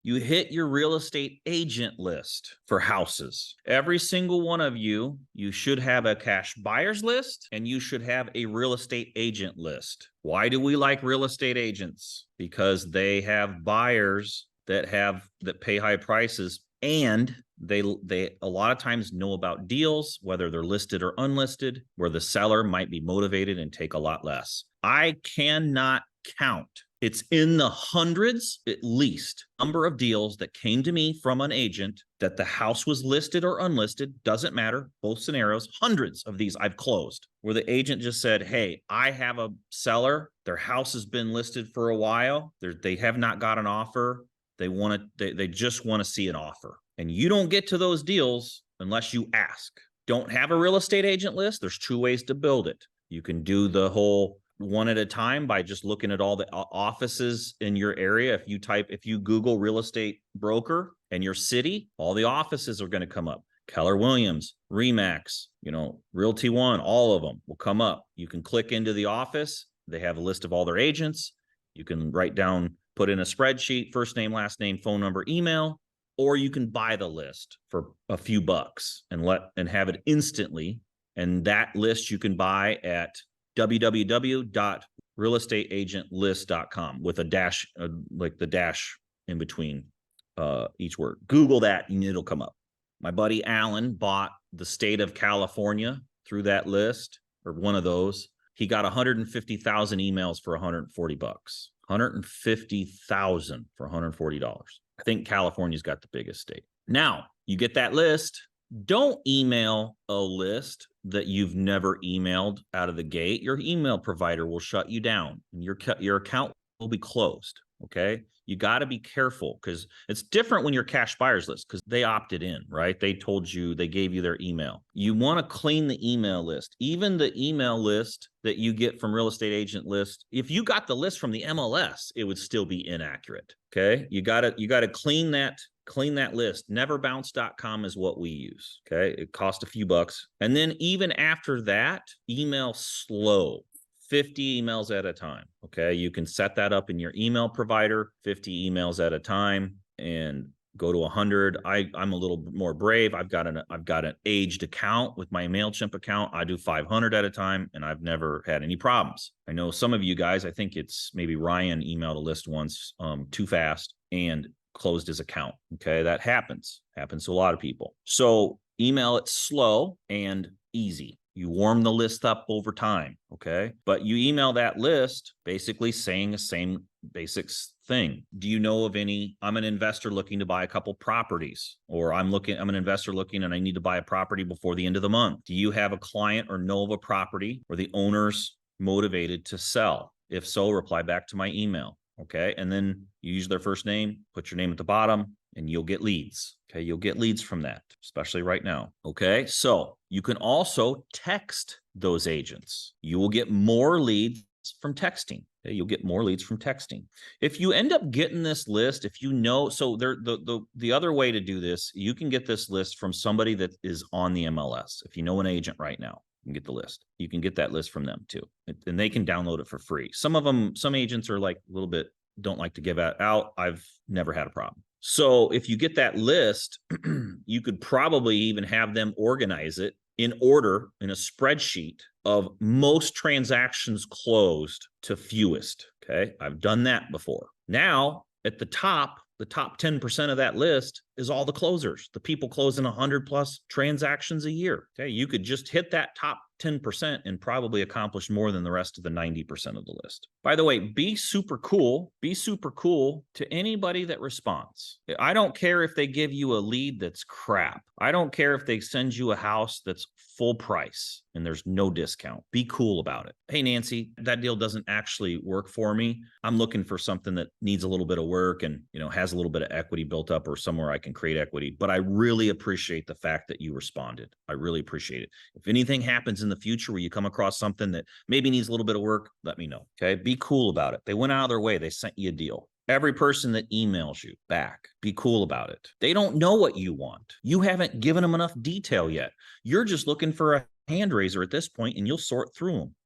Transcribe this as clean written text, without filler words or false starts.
You hit your real estate agent list for houses. Every single one of you, you should have a cash buyers list and you should have a real estate agent list. Why do we like real estate agents? Because they have buyers that pay high prices, and they a lot of times know about deals, whether they're listed or unlisted, where the seller might be motivated and take a lot less. I cannot count. It's in the hundreds, at least, number of deals that came to me from an agent that the house was listed or unlisted, doesn't matter, both scenarios, hundreds of these I've closed, where the agent just said, hey, I have a seller, their house has been listed for a while, they have not got an offer, they just want to see an offer. And you don't get to those deals unless you ask. Don't have a real estate agent list? There's two ways to build it. You can do the whole one at a time by just looking at all the offices in your area. If you Google real estate broker and your city, all the offices are going to come up. Keller Williams, Remax, Realty One, all of them will come up. You can click into the office. They have a list of all their agents. You can write down, put in a spreadsheet, first name, last name, phone number, email, or you can buy the list for a few bucks and have it instantly. And that list you can buy at www.realestateagentlist.com with a dash, like the dash in between each word. Google that and it'll come up. My buddy Alan bought the state of California through that list, or one of those. He got 150,000 emails for 140 bucks. 150,000 for $140. I think California's got the biggest state. Now, you get that list. Don't email a list that you've never emailed out of the gate. Your email provider will shut you down and your account will be closed. Okay. You got to be careful because it's different when you're cash buyers list because they opted in, right? They gave you their email. You want to clean the email list. Even the email list that you get from real estate agent list, if you got the list from the MLS, it would still be inaccurate. Okay. You got to clean that list. Neverbounce.com is what we use. Okay. It costs a few bucks. And then even after that, email slow. 50 emails at a time. Okay. You can set that up in your email provider, 50 emails at a time, and go to 100. I'm a little more brave. I've got an aged account with my MailChimp account. I do 500 at a time and I've never had any problems. I know some of you guys, I think it's maybe Ryan emailed a list once too fast and closed his account. Okay. That happens to a lot of people. So email it slow and easy. You warm the list up over time, okay? But you email that list basically saying the same basics thing. Do you know of any? I'm an investor looking to buy a couple properties, or I'm an investor looking and I need to buy a property before the end of the month. Do you have a client or know of a property where the owner's motivated to sell? If so, reply back to my email, okay? And then you use their first name, put your name at the bottom, and you'll get leads. Okay. You'll get leads from that, especially right now. Okay. So you can also text those agents. You will get more leads from texting. Okay? You'll get more leads from texting. If you end up getting this list, so the other way to do this, you can get this list from somebody that is on the MLS. If you know an agent right now, you can get the list. You can get that list from them too. And they can download it for free. Some agents are like a little bit, don't like to give that out. I've never had a problem. So if you get that list, you could probably even have them organize it in order in a spreadsheet of most transactions closed to fewest. Okay. I've done that before. Now at the top 10% of that list is all the closers, the people closing 100 plus transactions a year. Okay. You could just hit that top 10% and probably accomplish more than the rest of the 90% of the list. By the way, be super cool to anybody that responds. I don't care if they give you a lead that's crap. I don't care if they send you a house that's full price and there's no discount. Be cool about it. Hey, Nancy, that deal doesn't actually work for me. I'm looking for something that needs a little bit of work and, has a little bit of equity built up or somewhere I can create equity. But I really appreciate the fact that you responded. I really appreciate it. If anything happens in the future where you come across something that maybe needs a little bit of work, let me know. Okay. Be cool about it. They went out of their way. They sent you a deal. Every person that emails you back, be cool about it. They don't know what you want. You haven't given them enough detail yet. You're just looking for a hand raiser at this point and you'll sort through them.